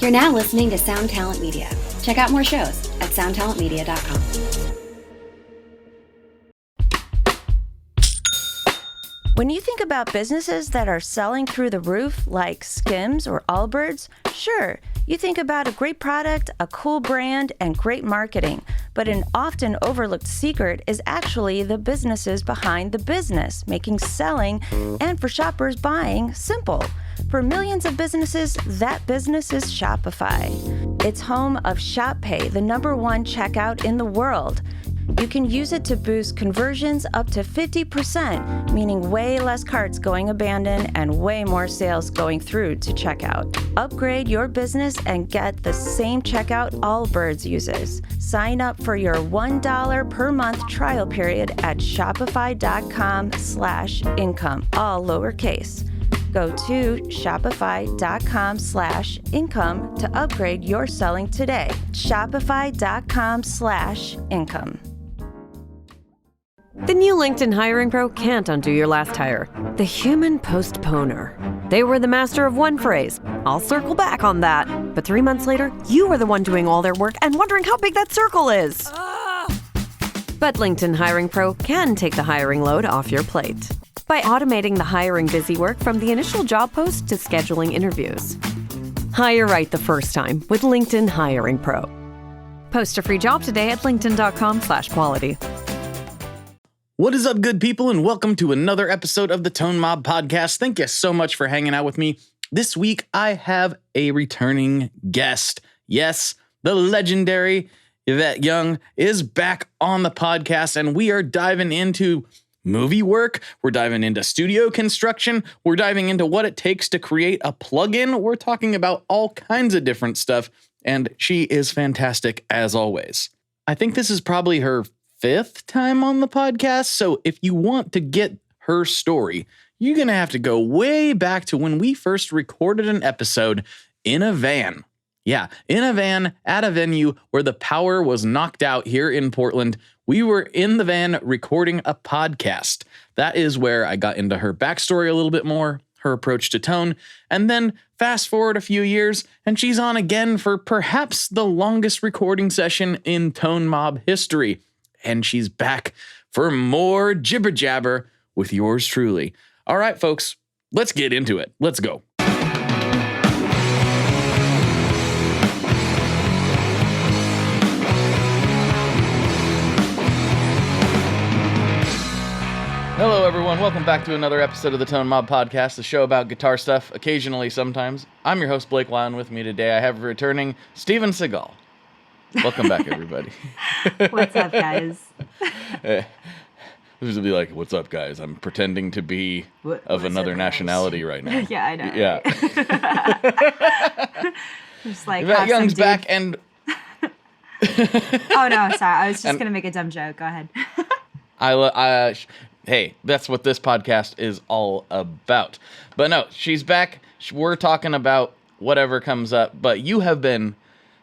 You're now listening to Sound Talent Media. Check out more shows at soundtalentmedia.com. When you think about businesses that are selling through the roof like Skims or Allbirds, sure, you think about a great product, a cool brand, and great marketing. But an often overlooked secret is actually the businesses behind the business, making selling and for shoppers buying simple. For millions of businesses, that business is Shopify. It's home of ShopPay, the #1 checkout in the world. You can use it to boost conversions up to 50%, meaning way less carts going abandoned and way more sales going through to checkout. Upgrade your business and get the same checkout Allbirds uses. Sign up for your $1 per month trial period at shopify.com/income, all lowercase. Go to shopify.com/income to upgrade your selling today. Shopify.com/income. The new LinkedIn Hiring Pro can't undo your last hire. The human postponer. They were the master of one phrase. I'll circle back on that. But 3 months later, you are the one doing all their work and wondering how big that circle is. But LinkedIn Hiring Pro can take the hiring load off your plate by automating the hiring busy work from the initial job post to scheduling interviews. Hire right the first time with LinkedIn Hiring Pro. Post a free job today at linkedin.com/quality. What is up, good people, and welcome to another episode of the Tone Mob Podcast. Thank you so much for hanging out with me. This week, I have a returning guest. Yes, the legendary Yvette Young is back on the podcast, and we are diving into movie work. We're diving into studio construction. We're diving into what it takes to create a plugin. We're talking about all kinds of different stuff, and she is fantastic as always. I think this is probably her 5th time on the podcast, so if you want to get her story, you're going to have to go way back to when we first recorded an episode in a van. Yeah, in a van at a venue where the power was knocked out here in Portland. We were in the van recording a podcast. That is where I got into her backstory a little bit more, her approach to tone, and then fast forward a few years, and she's on again for perhaps the longest recording session in Tone Mob history. And she's back for more jibber jabber with yours truly. All right, folks, let's get into it. Let's go. Hello, everyone. Welcome back to another episode of the Tone Mob Podcast, the show about guitar stuff, occasionally, sometimes. I'm your host, Blake Lyon. With me today, I have returning Steven Seagal. Welcome back, everybody. What's up, guys? This will be like, what's up, guys? I'm pretending to be of another nationality right now. Yeah, I know. Yeah. Right? Just like Yvette Young's back and... Oh, no, sorry. I was just going to make a dumb joke. Go ahead. Hey, that's what this podcast is all about. But no, she's back. We're talking about whatever comes up. But you have been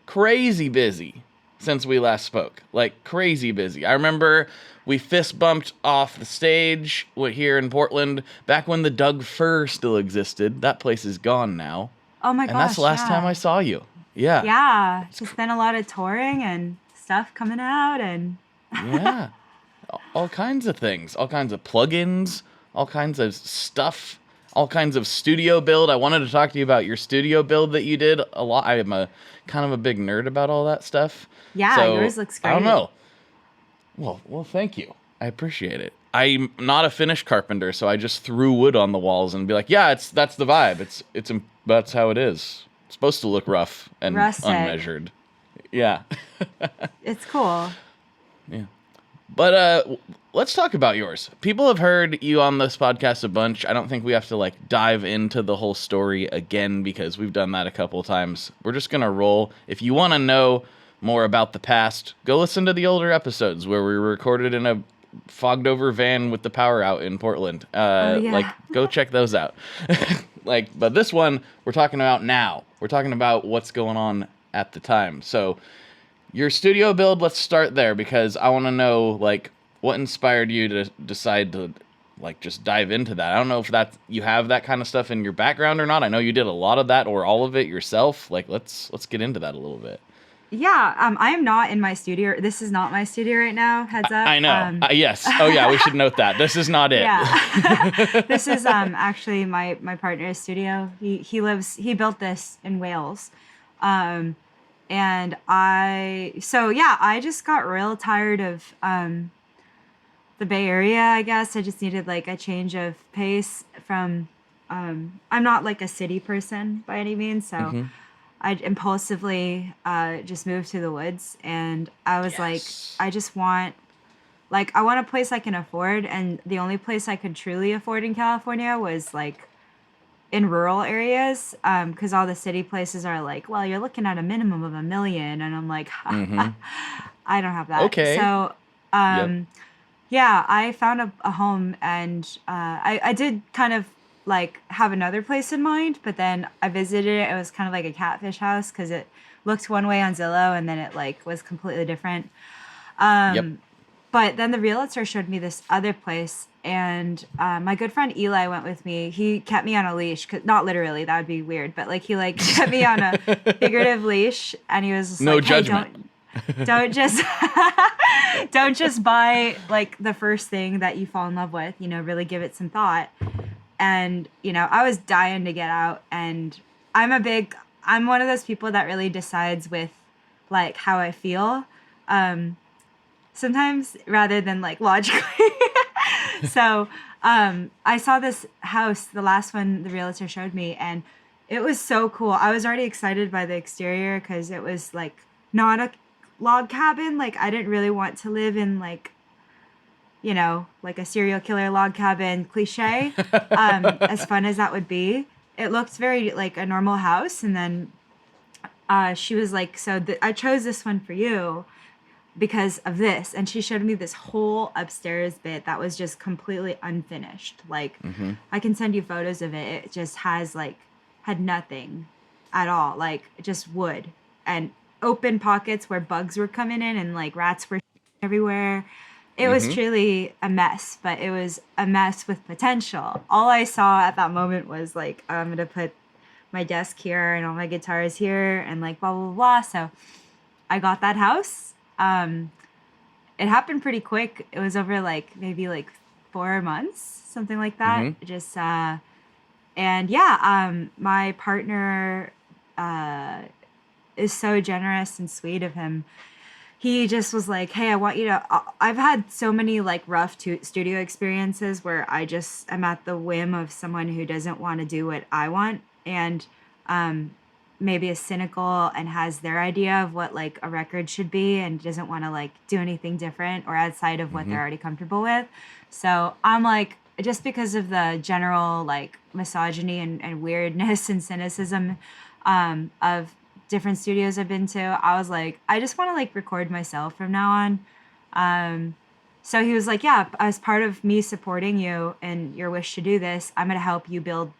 crazy busy since we last spoke. Like, crazy busy. I remember we fist bumped off the stage here in Portland back when the Doug Fir still existed. That place is gone now. Oh my gosh, and that's the last time I saw you. Yeah. Yeah. It's been a lot of touring and stuff coming out and... Yeah. All kinds of things. All kinds of plugins. All kinds of stuff. All kinds of studio build. I wanted to talk to you about your studio build that you did a lot. I am a kind of a big nerd about all that stuff. Yeah, so, yours looks great. I don't know. Well, thank you. I appreciate it. I'm not a finished carpenter, so I just threw wood on the walls and be like, yeah, that's the vibe. That's how it is. It's supposed to look rough and rustic. Unmeasured. Yeah. It's cool. Yeah. But let's talk about yours. People have heard you on this podcast a bunch. I don't think we have to dive into the whole story again because we've done that a couple times. We're just going to roll. If you want to know more about the past, go listen to the older episodes where we recorded in a fogged over van with the power out in Portland. Go check those out. But this one we're talking about now. We're talking about what's going on at the time. So your studio build, let's start there because I want to know what inspired you to decide to like just dive into that. I don't know if you have that kind of stuff in your background or not. I know you did a lot of that or all of it yourself. Like let's get into that a little bit. Yeah, I am not in my studio. This is not my studio right now. Heads up. I know. Yes. Oh yeah, we should note that. This is not it. Yeah. This is actually my partner's studio. He built this in Wales. And I just got real tired of the Bay Area, I guess. I just needed like a change of pace from I'm not like a city person by any means, so I impulsively just moved to the woods, and I was like, I want a place I can afford, and the only place I could truly afford in California was like in rural areas, because all the city places are like, well, you're looking at a minimum of $1 million, and I'm like, I don't have that. Okay. So, yeah, I found a home, and I did kind of like have another place in mind, but then I visited it. It was kind of like a catfish house because it looked one way on Zillow, and then it like was completely different. But then the realtor showed me this other place, and my good friend Eli went with me. He kept me on a leash, not literally, that would be weird, but like he like kept me on a figurative leash, and he was just no like, judgment. Hey, don't just buy like the first thing that you fall in love with. You know, really give it some thought. And you know, I was dying to get out, and I'm one of those people that really decides with like how I feel. Sometimes rather than like logically. So I saw this house, the last one the realtor showed me, and it was so cool. I was already excited by the exterior because it was like not a log cabin. Like I didn't really want to live in like, you know, like a serial killer log cabin cliche. As fun as that would be, it looked very like a normal house. And then she was like, so I chose this one for you because of this. And she showed me this whole upstairs bit that was just completely unfinished. Like I can send you photos of it. It just had nothing at all. Like just wood and open pockets where bugs were coming in and like rats were everywhere. It was truly a mess, but it was a mess with potential. All I saw at that moment was like, I'm going to put my desk here and all my guitars here and like blah, blah, blah. So I got that house. It happened pretty quick. It was over like maybe like 4 months, something like that. Just, and yeah, my partner is so generous and sweet of him. He just was like, hey, I want you to, I've had so many like rough studio experiences where I'm at the whim of someone who doesn't want to do what I want and maybe is cynical and has their idea of what like a record should be and doesn't want to like do anything different or outside of what they're already comfortable with. So I'm like, just because of the general like misogyny and weirdness and cynicism of different studios I've been to, I was like, I just want to like record myself from now on. So he was like, yeah, as part of me supporting you and your wish to do this, I'm going to help you build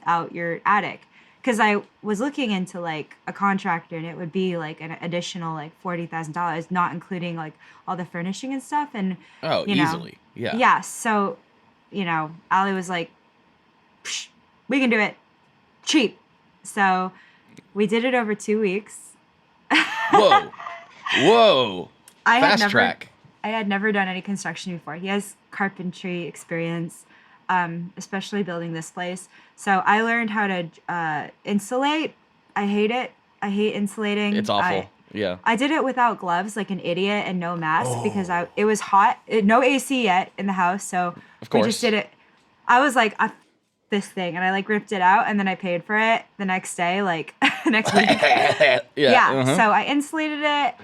out your attic. Because I was looking into like a contractor and it would be like an additional like $40,000, not including like all the furnishing and stuff. And easily. Yeah. Yeah. So, you know, Allie was like, we can do it cheap. So we did it over 2 weeks. Whoa. Fast track. I had never done any construction before. He has carpentry experience, especially building this place. So I learned how to insulate. I hate it. I hate insulating. It's awful. Yeah. I did it without gloves like an idiot and no mask because it was hot. No AC yet in the house. So of course. We just did it. I was like, this thing, and I like ripped it out and then I paid for it the next day, like next week. Yeah. So I insulated it,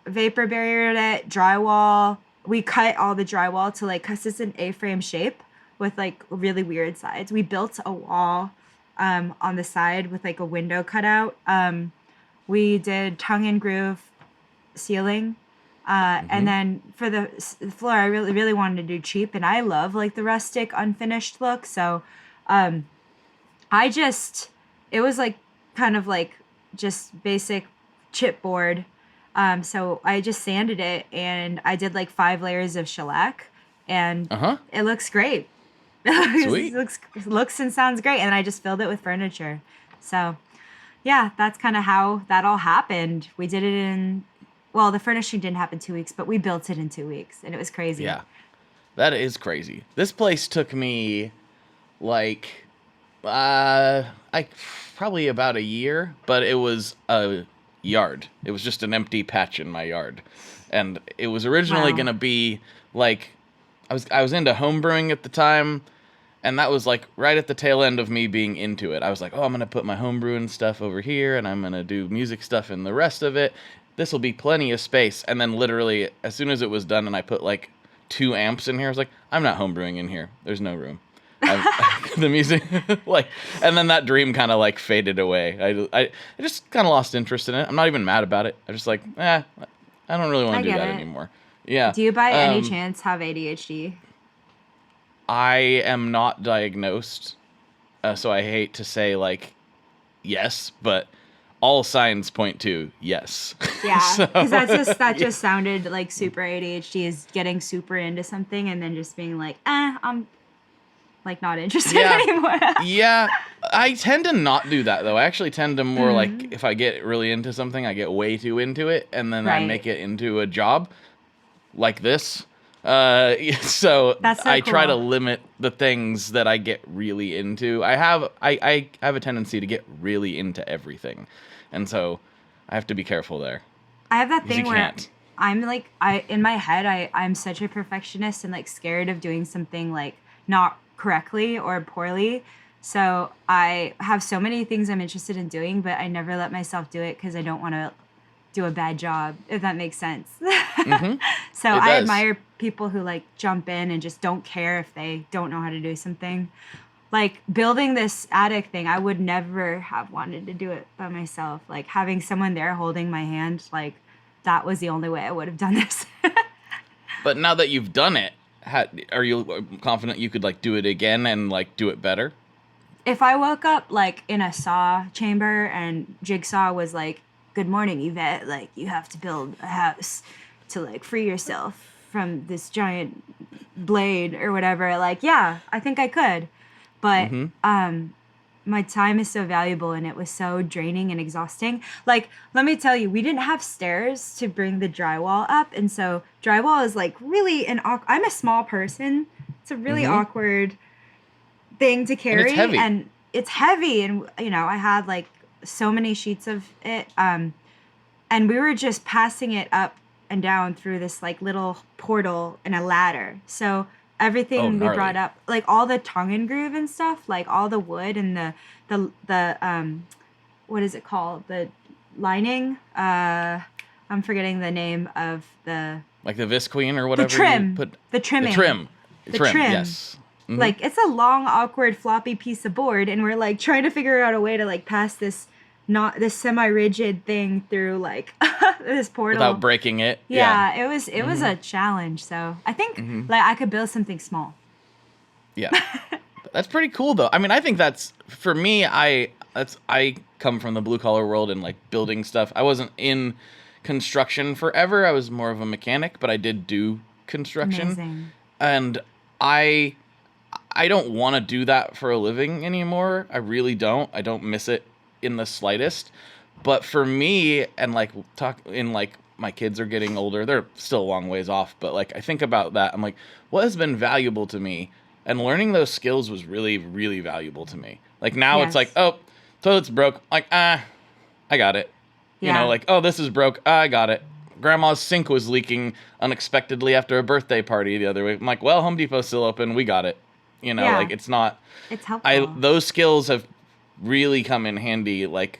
vapor barriered it, drywall. We cut all the drywall to like, cause it's an A-frame shape with like really weird sides. We built a wall on the side with like a window cutout. We did tongue and groove ceiling. And then for the floor, I really wanted to do cheap, and I love like the rustic unfinished look. So, it was like kind of like just basic chipboard. So I just sanded it and I did like 5 layers of shellac and Uh-huh. it looks great. Sweet. looks and sounds great, and I just filled it with furniture. So yeah, that's kind of how that all happened. We did it the furnishing didn't happen 2 weeks, but we built it in 2 weeks, and it was crazy. Yeah, that is crazy. This place took me like probably about a year, but it was a yard. It was just an empty patch in my yard, and it was originally Wow. gonna be like I was into homebrewing at the time. And that was like right at the tail end of me being into it. I was like, oh, I'm going to put my homebrewing stuff over here, and I'm going to do music stuff in the rest of it. This will be plenty of space. And then literally, as soon as it was done and I put like 2 amps in here, I was like, I'm not homebrewing in here. There's no room. The music, like, and then that dream kind of like faded away. I just kind of lost interest in it. I'm not even mad about it. I just like, I don't really want to do that anymore. Yeah. Do you by any chance have ADHD? I am not diagnosed, so I hate to say, like, yes, but all signs point to yes. Yeah, because that just sounded like super ADHD is getting super into something and then just being like, I'm, like, not interested anymore. Yeah, I tend to not do that, though. I actually tend to more, like, if I get really into something, I get way too into it, and then I make it into a job, like this. So I try to limit the things that I get really into. I have a tendency to get really into everything, and so I have to be careful there. I have that thing where I'm like, in my head, I'm such a perfectionist and like scared of doing something like not correctly or poorly. So I have so many things I'm interested in doing, but I never let myself do it because I don't want to do a bad job, if that makes sense. So I admire people who like jump in and just don't care if they don't know how to do something. Like building this attic thing, I would never have wanted to do it by myself. Like having someone there holding my hand, like that was the only way I would have done this. But now that you've done it, are you confident you could like do it again and like do it better? If I woke up like in a saw chamber and Jigsaw was like, "Good morning, Yvette, like you have to build a house to like free yourself from this giant blade or whatever," like, yeah, I think I could. But my time is so valuable and it was so draining and exhausting. Like, let me tell you, we didn't have stairs to bring the drywall up. And so drywall is like really I'm a small person. It's a really awkward thing to carry. And it's heavy. And, you know, I had like so many sheets of it. And we were just passing it up and down through this like little portal and a ladder. So everything we brought up, like all the tongue and groove and stuff, like all the wood and the what is it called? The lining. I'm forgetting the name of the like the visqueen or whatever. The trim. The trim. Yes. Mm-hmm. Like it's a long, awkward, floppy piece of board, and we're like trying to figure out a way to like pass this semi-rigid thing through like this portal without breaking it. Yeah. It was a challenge. So I think like I could build something small. Yeah. That's pretty cool though. I mean, I think that's for me, I come from the blue collar world and like building stuff. I wasn't in construction forever. I was more of a mechanic, but I did do construction. Amazing. And I don't want to do that for a living anymore. I really don't. I don't miss it in the slightest. But for me, and like my kids are getting older, they're still a long ways off, but like I think about that, I'm like, what has been valuable to me? And learning those skills was really, really valuable to me. Like now It's like, oh, toilet's broke. Like, I got it. Yeah. You know, like, oh, this is broke. I got it. Grandma's sink was leaking unexpectedly after a birthday party the other week. I'm like, well, Home Depot's still open. We got it. You know, like it's helpful. Those skills have really come in handy like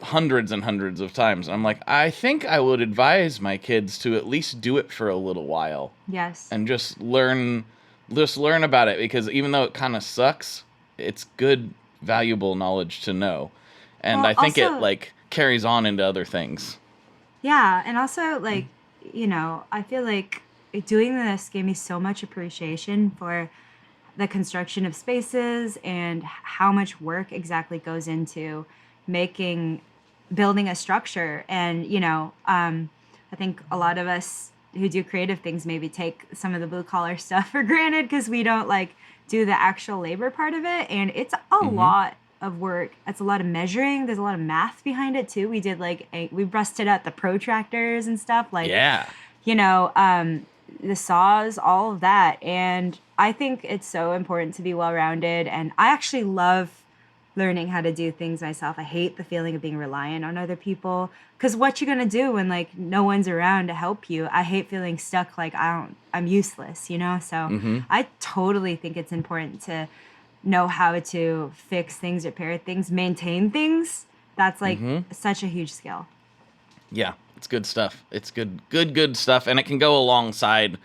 hundreds and hundreds of times. I'm like, I think I would advise my kids to at least do it for a little while. Yes. And just learn about it, because even though it kind of sucks, it's good, valuable knowledge to know. And I think it like carries on into other things. Yeah. And also like, you know, I feel like doing this gave me so much appreciation for the construction of spaces and how much work exactly goes into building a structure. And, you know, I think a lot of us who do creative things maybe take some of the blue collar stuff for granted because we don't like do the actual labor part of it. And it's a lot of work. It's a lot of measuring. There's a lot of math behind it too. We did we busted out the protractors and stuff the saws, all of that. And I think it's so important to be well-rounded. And I actually love learning how to do things myself. I hate the feeling of being reliant on other people. Because what you gonna do when like no one's around to help you? I hate feeling stuck like I'm useless, you know? So I totally think it's important to know how to fix things, repair things, maintain things. That's like such a huge skill. Yeah, it's good stuff. It's good stuff. And it can go alongside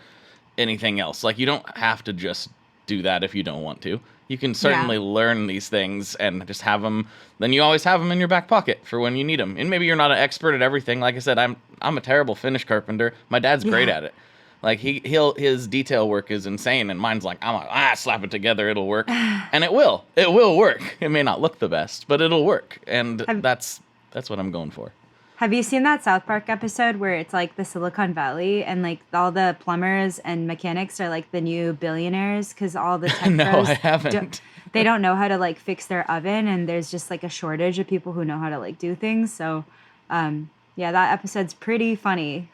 anything else. Like you don't have to just do that if you don't want to. You can certainly learn these things and just have them. Then you always have them in your back pocket for when you need them. And maybe you're not an expert at everything. Like I said, I'm a terrible finish carpenter. My dad's great at it. Like his detail work is insane, and mine's like I'm like slap it together, it'll work, and it will work. It may not look the best, but it'll work, and that's what I'm going for. Have you seen that South Park episode where it's like the Silicon Valley and like all the plumbers and mechanics are like the new billionaires because all the tech No, pros I haven't. They don't know how to like fix their oven, and there's just like a shortage of people who know how to like do things. So, that episode's pretty funny.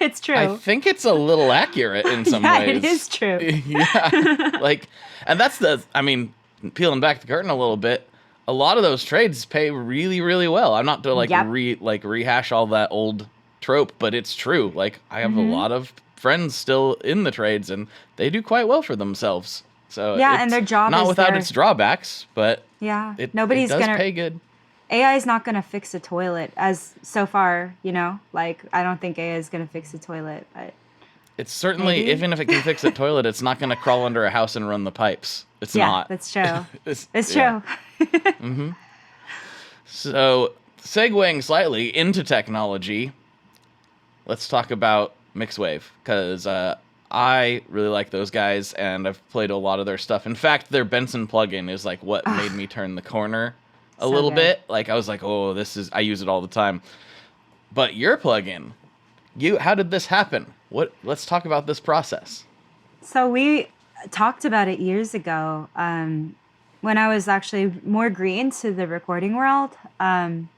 It's true. I think it's a little accurate in some ways. It is true. And that's peeling back the curtain a little bit. A lot of those trades pay really, really well. I'm not to rehash all that old trope, but it's true. Like I have a lot of friends still in the trades, and they do quite well for themselves. So and their job not is without its drawbacks, but nobody's it does gonna pay good. AI is not gonna fix a toilet as so far. Like I don't think AI is gonna fix a toilet, but it's certainly maybe? even if it can fix a toilet, it's not gonna crawl under a house and run the pipes. It's not. That's true. It's true. So, segueing slightly into technology, let's talk about Mixwave, because I really like those guys, and I've played a lot of their stuff. In fact, their Benson plugin is like what made me turn the corner a little bit. Like I was like, oh, I use it all the time. But your plugin, how did this happen? Let's talk about this process. So we talked about it years ago when I was actually more green to the recording world. And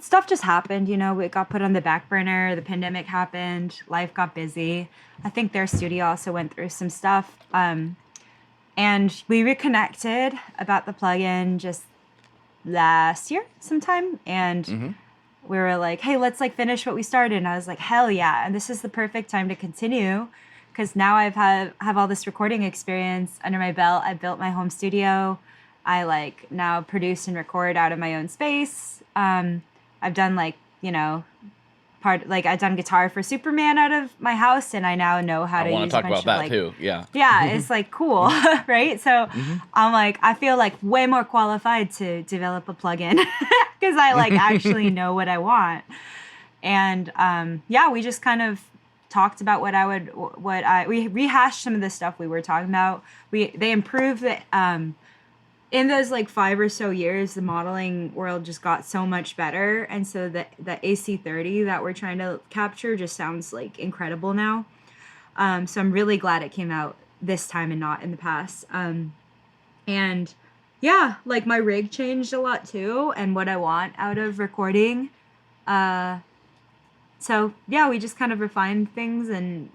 stuff just happened, it got put on the back burner. The pandemic happened. Life got busy. I think their studio also went through some stuff. And we reconnected about the plugin just last year sometime. And we were like, hey, let's like finish what we started. And I was like, hell yeah. And this is the perfect time to continue. Because now have all this recording experience under my belt. I built my home studio. I like now produce and record out of my own space. I've done I've done guitar for Superman out of my house, and I now know how to use. I want to talk about that too. Yeah. Yeah, it's like cool, right? So I'm like, I feel like way more qualified to develop a plugin because I like actually know what I want. And we just kind of talked about we rehashed some of the stuff we were talking about. They improved it. In those like 5 or so years, the modeling world just got so much better. And so the AC30 that we're trying to capture just sounds like incredible now. So I'm really glad it came out this time and not in the past. And like my rig changed a lot too, and what I want out of recording. So we just kind of refined things and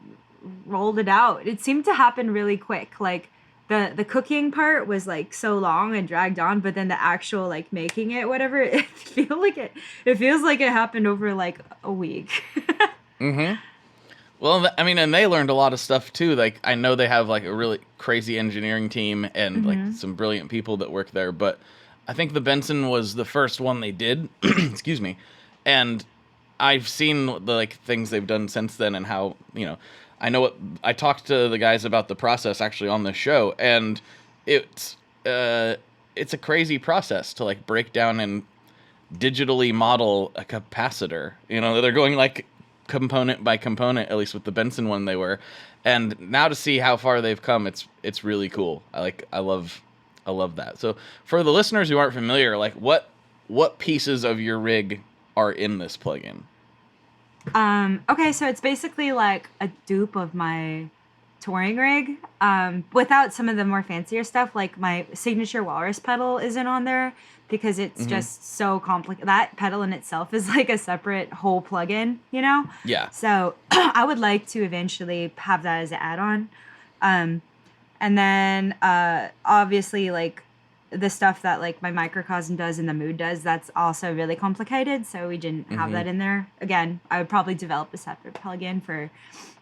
rolled it out. It seemed to happen really quick. Like the cooking part was like so long and dragged on, but then the actual like making it, whatever, it feels like it happened over like a week. Well, and they learned a lot of stuff too. Like I know they have like a really crazy engineering team and like some brilliant people that work there, but I think the Benson was the first one they did. Excuse me. And I've seen the like things they've done since then, and how, I talked to the guys about the process actually on the show, and it's a crazy process to like break down and digitally model a capacitor. They're going like component by component, at least with the Benson one they were. And now to see how far they've come, it's really cool. I love that. So for the listeners who aren't familiar, like what pieces of your rig are in this plugin? Okay, so it's basically like a dupe of my touring rig, without some of the more fancier stuff. Like my signature walrus pedal isn't on there because it's just so complicated. That pedal in itself is like a separate whole plugin, you know? Yeah. So I would like to eventually have that as an add-on. And then obviously like the stuff that like my microcosm does and the mood does, that's also really complicated. So we didn't have that in there. Again, I would probably develop a separate plugin for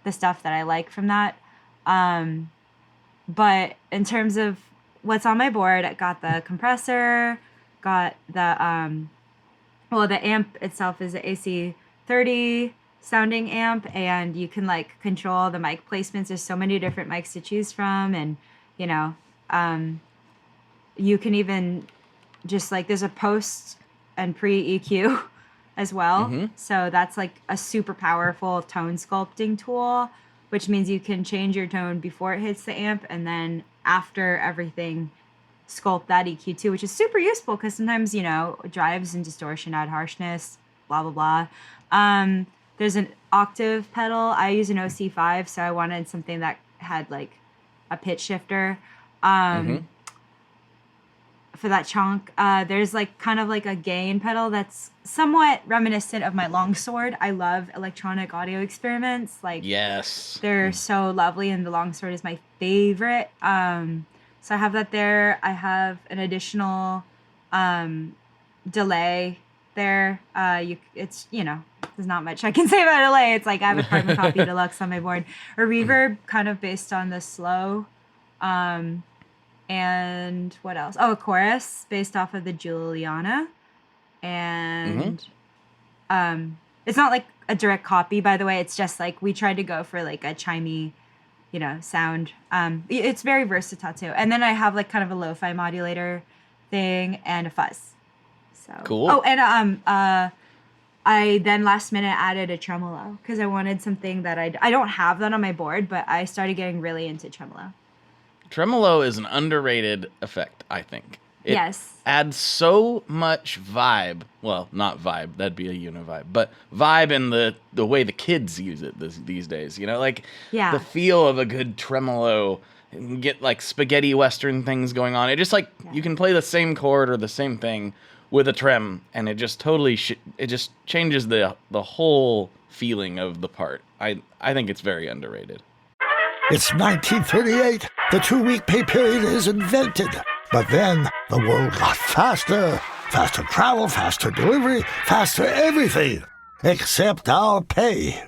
the stuff that I like from that. But in terms of what's on my board, I got the compressor, got the the amp itself is an AC30 sounding amp, and you can like control the mic placements. There's so many different mics to choose from, and you know, you can even just like there's a post and pre EQ as well. So that's like a super powerful tone sculpting tool, which means you can change your tone before it hits the amp, and then after everything, sculpt that EQ too, which is super useful because sometimes, you know, drives and distortion add harshness, blah, blah, blah. There's an octave pedal. I use an OC5, so I wanted something that had like a pitch shifter. For that chunk, there's like kind of like a gain pedal that's somewhat reminiscent of my longsword. I love electronic audio experiments. Like, yes, they're so lovely, and the longsword is my favorite. So I have that there. I have an additional delay there. It's, you know, there's not much I can say about delay. It's like I have a carbon copy deluxe on my board. A reverb kind of based on the slow. And what else? Oh, a chorus based off of the Juliana. And it's not like a direct copy, by the way. It's just like we tried to go for like a chimey, you know, sound. It's very versatile too. And then I have like kind of a lo-fi modulator thing and a fuzz. So cool. Oh, and I then last minute added a tremolo because I wanted something that I don't have that on my board, but I started getting really into tremolo. Tremolo is an underrated effect, I think. It yes. adds so much vibe. Well, not vibe. That'd be a univibe. But vibe in the way the kids use it these days. You know, like the feel of a good tremolo. And get like spaghetti western things going on. It just like you can play the same chord or the same thing with a trem, and it just totally it just changes the whole feeling of the part. I think it's very underrated. It's 1938. The 2-week pay period is invented. But then the world got faster. Faster travel, faster delivery, faster everything. Except our pay.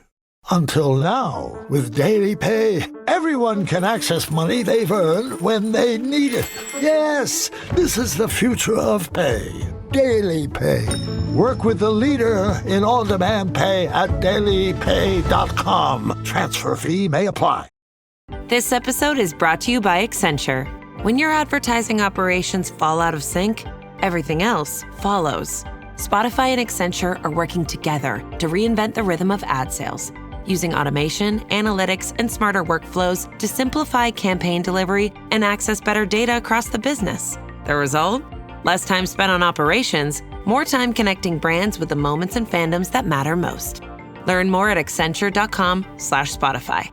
Until now, with Daily Pay, everyone can access money they've earned when they need it. Yes, this is the future of pay. Daily Pay. Work with the leader in on-demand pay at dailypay.com. Transfer fee may apply. This episode is brought to you by Accenture. When your advertising operations fall out of sync, everything else follows. Spotify and Accenture are working together to reinvent the rhythm of ad sales, using automation, analytics, and smarter workflows to simplify campaign delivery and access better data across the business. The result? Less time spent on operations, more time connecting brands with the moments and fandoms that matter most. Learn more at accenture.com/Spotify.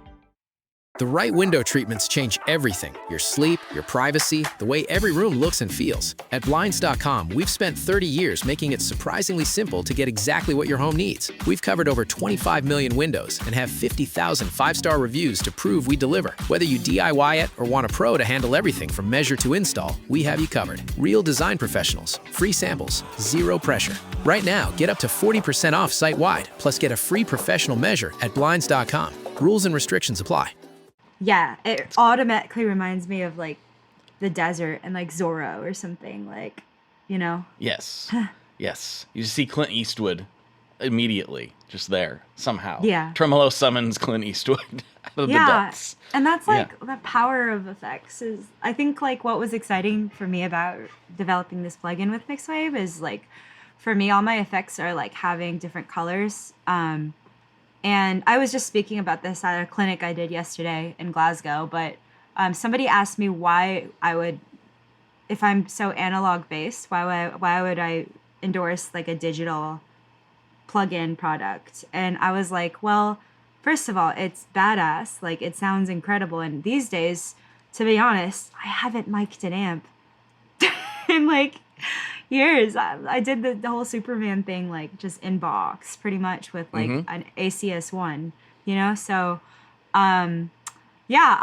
The right window treatments change everything. Your sleep, your privacy, the way every room looks and feels. At Blinds.com, we've spent 30 years making it surprisingly simple to get exactly what your home needs. We've covered over 25 million windows and have 50,000 5-star reviews to prove we deliver. Whether you DIY it or want a pro to handle everything from measure to install, we have you covered. Real design professionals, free samples, zero pressure. Right now, get up to 40% off site-wide, plus get a free professional measure at Blinds.com. Rules and restrictions apply. Yeah, it automatically reminds me of like the desert and like Zorro or something, like, you know? Yes. Yes. You see Clint Eastwood immediately just there somehow. Yeah. Tremolo summons Clint Eastwood out of the depths. And that's like the power of effects is, I think like what was exciting for me about developing this plugin with Mixwave is like, for me, all my effects are like having different colors. And I was just speaking about this at a clinic I did yesterday in Glasgow, but somebody asked me why I would, if I'm so analog based, why would I endorse like a digital plug-in product. And I was like, well, first of all, it's badass. Like, it sounds incredible. And these days, to be honest, I haven't mic'd an amp in like years. I did the whole Superman thing, like just in box pretty much with like an ACS1, you know? So, yeah,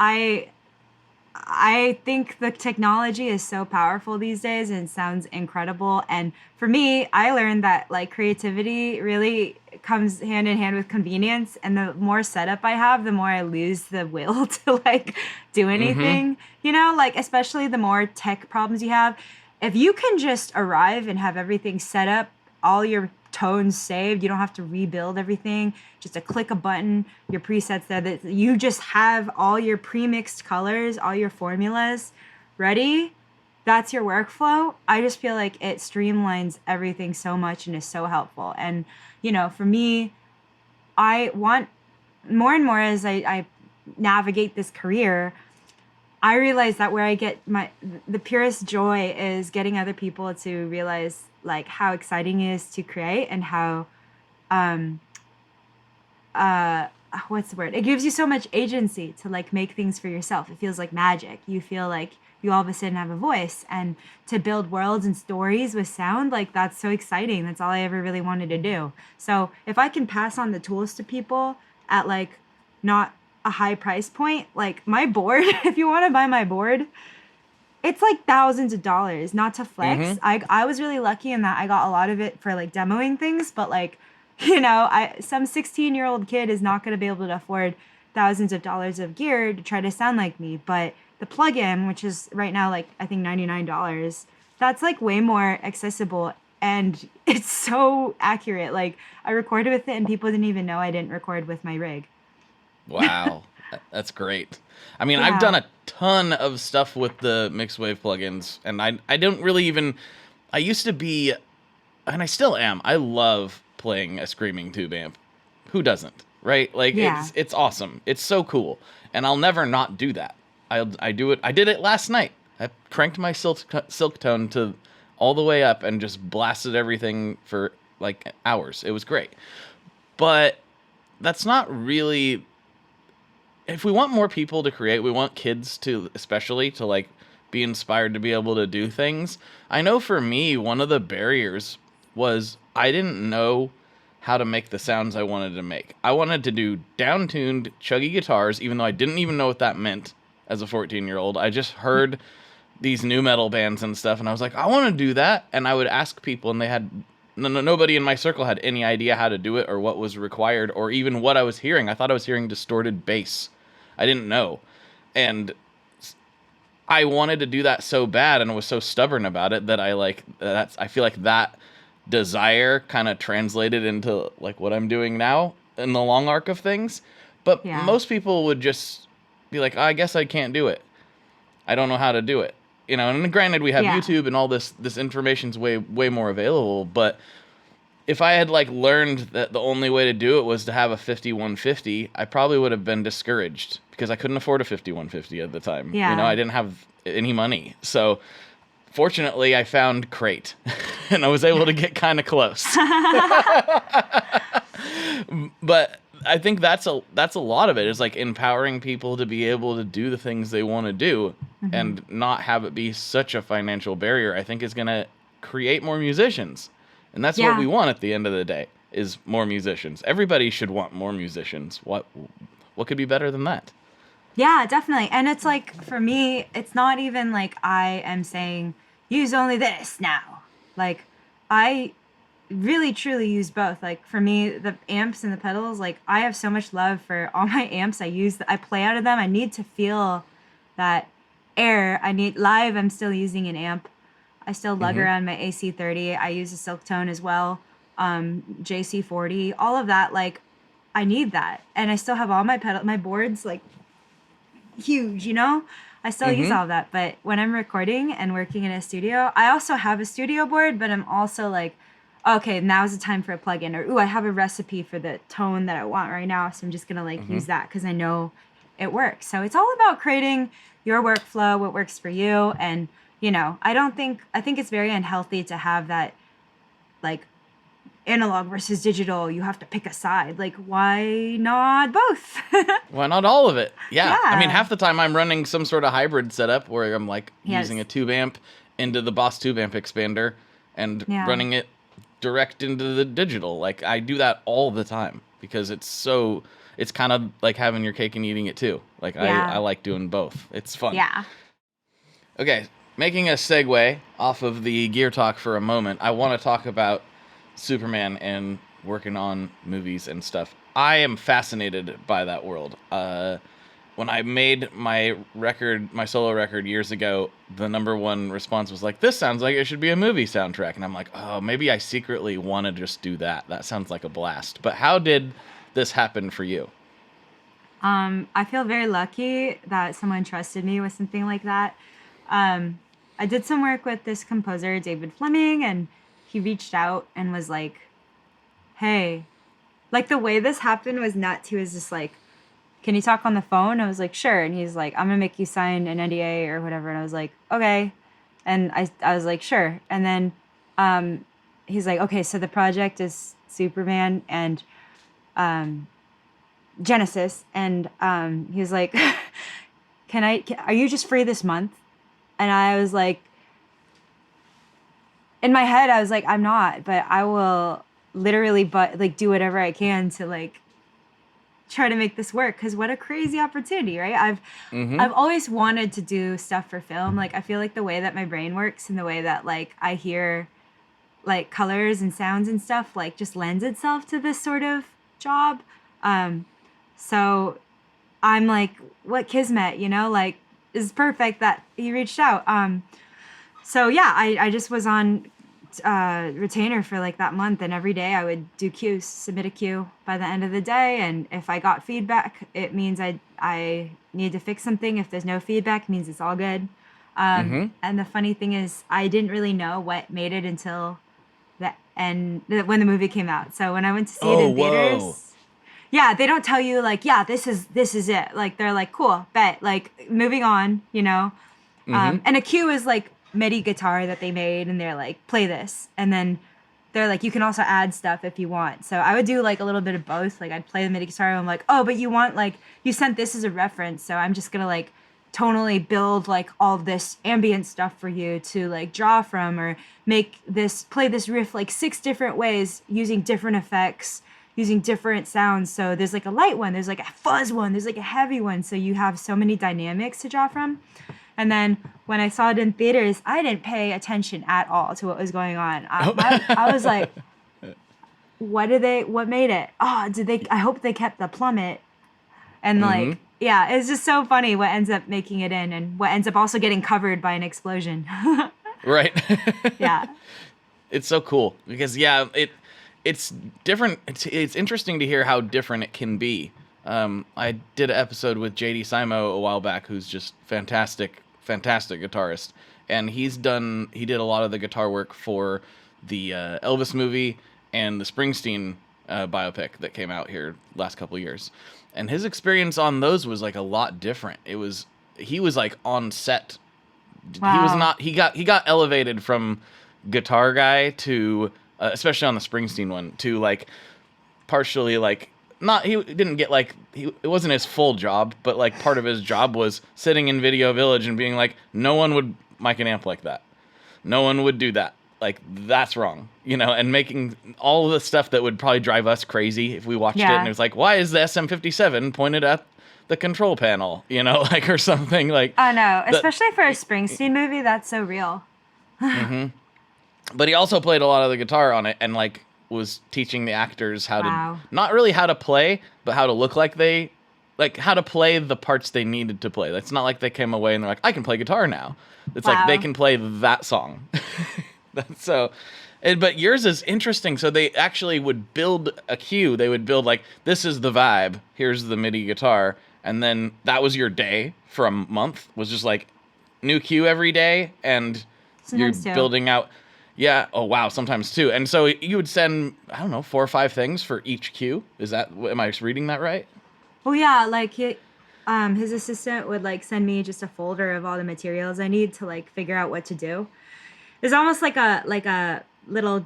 I think the technology is so powerful these days and it sounds incredible. And for me, I learned that like creativity really comes hand in hand with convenience. And the more setup I have, the more I lose the will to like do anything, you know, like especially the more tech problems you have. If you can just arrive and have everything set up, all your tones saved, you don't have to rebuild everything, just a click a button, your presets there, that you just have all your pre-mixed colors, all your formulas ready, that's your workflow. I just feel like it streamlines everything so much and is so helpful. And, you know, for me, I want more and more as I navigate this career, I realize that where I get the purest joy is getting other people to realize like how exciting it is to create and how, what's the word? It gives you so much agency to like make things for yourself. It feels like magic. You feel like you all of a sudden have a voice, and to build worlds and stories with sound, like that's so exciting. That's all I ever really wanted to do. So if I can pass on the tools to people at like not a high price point, like my board, if you want to buy my board, it's like thousands of dollars, not to flex. I was really lucky in that I got a lot of it for like demoing things, but like, you know, some 16-year-old kid is not going to be able to afford thousands of dollars of gear to try to sound like me. But the plugin, which is right now like I think $99, that's like way more accessible and it's so accurate. Like I recorded with it and people didn't even know I didn't record with my rig. Wow, that's great. I mean, I've done a ton of stuff with the mixed wave plugins, and I don't really even. I used to be, and I still am. I love playing a screaming tube amp. Who doesn't, right? Like it's awesome. It's so cool, and I'll never not do that. I do it. I did it last night. I cranked my silk tone to all the way up and just blasted everything for like hours. It was great, but that's not really. If we want more people to create, we want kids to, especially to like be inspired to be able to do things. I know for me, one of the barriers was I didn't know how to make the sounds I wanted to make. I wanted to do down-tuned, chuggy guitars, even though I didn't even know what that meant as a 14-year-old. I just heard these new metal bands and stuff, and I was like, I want to do that. And I would ask people, and they had nobody in my circle had any idea how to do it or what was required or even what I was hearing. I thought I was hearing distorted bass. I didn't know. And I wanted to do that so bad and was so stubborn about it that I feel like that desire kind of translated into like what I'm doing now in the long arc of things. But most people would just be like, I guess I can't do it. I don't know how to do it. You know, and granted we have YouTube and all this information's way more available, but if I had like learned that the only way to do it was to have a 5150, I probably would have been discouraged because I couldn't afford a 5150 at the time. Yeah. You know, I didn't have any money. So fortunately I found Crate and I was able to get kind of close. But I think that's a lot of it is like empowering people to be able to do the things they want to do and not have it be such a financial barrier. I think is going to create more musicians. And that's what we want at the end of the day is more musicians. Everybody should want more musicians. What could be better than that? Yeah, definitely. And it's like, for me, it's not even like I am saying, use only this now. Like, I really, truly use both. Like, for me, the amps and the pedals, like, I have so much love for all my amps. I play out of them. I need to feel that air. Live, I'm still using an amp. I still lug around my AC30. I use a silk tone as well. JC40, all of that. Like, I need that. And I still have all my boards, like, huge, you know? I still use all of that. But when I'm recording and working in a studio, I also have a studio board, but I'm also like, okay, now's the time for a plugin. Or, ooh, I have a recipe for the tone that I want right now. So I'm just going to, like, use that because I know it works. So it's all about creating your workflow, what works for you. And, you know, I think it's very unhealthy to have that, like, analog versus digital. You have to pick a side. Like, why not both? Why not all of it? Yeah. Yeah. I mean, half the time I'm running some sort of hybrid setup where I'm like using a tube amp into the Boss tube amp expander and running it direct into the digital. Like, I do that all the time because it's kind of like having your cake and eating it too. Like, I like doing both. It's fun. Yeah. Okay, making a segue off of the gear talk for a moment, I want to talk about Superman and working on movies and stuff. I am fascinated by that world. When I made my solo record years ago, the number one response was like, this sounds like it should be a movie soundtrack. And I'm like, oh, maybe I secretly want to just do that. That sounds like a blast. But how did this happen for you? I feel very lucky that someone trusted me with something like that. I did some work with this composer, David Fleming, and he reached out and was like, hey, like the way this happened was nuts. He was just like, can you talk on the phone? I was like, sure. And he's like, I'm going to make you sign an NDA or whatever. And I was like, okay. And I was like, sure. And then he's like, okay, so the project is Superman and Genesis. And he was like, are you just free this month? And I was like, in my head, I was like, I'm not, but I will literally do whatever I can to like try to make this work, because what a crazy opportunity, right? I've always wanted to do stuff for film. Like, I feel like the way that my brain works and the way that like I hear like colors and sounds and stuff like just lends itself to this sort of job. So I'm like, what kismet, you know, like is perfect that he reached out. So yeah, I just was on retainer for like that month, and every day I would do cues, submit a cue by the end of the day, and if I got feedback, it means I need to fix something. If there's no feedback, it means it's all good. And the funny thing is, I didn't really know what made it until when the movie came out. So when I went to see it in theaters, yeah, they don't tell you like, yeah, this is it. Like, they're like, cool, bet, like moving on, you know. And a cue is like MIDI guitar that they made, and they're like, play this, and then they're like, you can also add stuff if you want. So I would do like a little bit of both. Like, I'd play the MIDI guitar, and I'm like, oh, but you sent this as a reference, so I'm just gonna like tonally build like all this ambient stuff for you to like draw from, or play this riff like 6 different ways using different effects, using different sounds. So there's like a light one, there's like a fuzz one, there's like a heavy one, so you have so many dynamics to draw from. And then when I saw it in theaters, I didn't pay attention at all to what was going on. I was like, what made it? Oh, I hope they kept the plummet. And like, yeah, it's just so funny what ends up making it in, and what ends up also getting covered by an explosion. Right. Yeah. It's so cool because it's different. It's interesting to hear how different it can be. I did an episode with JD Simo a while back, who's just fantastic guitarist, and he did a lot of the guitar work for the Elvis movie and the Springsteen biopic that came out here last couple of years. And his experience on those was like a lot different. He was like on set. Wow. He got elevated from guitar guy to especially on the Springsteen one to like partially like, he didn't get like, it wasn't his full job, but like part of his job was sitting in Video Village and being like, no one would mic an amp like that. No one would do that. Like, that's wrong, you know, and making all of the stuff that would probably drive us crazy if we watched it and it was like, why is the SM57 pointed at the control panel, you know, like, or something like. Oh no, especially for a Springsteen movie, that's so real. But he also played a lot of the guitar on it, and like was teaching the actors how to, not really how to play, but how to look like how to play the parts they needed to play. It's not like they came away and they're like, I can play guitar now. It's like they can play that song. So, but yours is interesting. So they actually would build a cue. They would build like, this is the vibe. Here's the MIDI guitar. And then that was your day for a month, was just like new cue every day. And sometimes you're building out. Yeah. Oh, wow. Sometimes 2. And so you would send, I don't know, 4 or 5 things for each cue. Am I reading that right? Well, yeah. Like his assistant would like send me just a folder of all the materials I need to like figure out what to do. It's almost like a little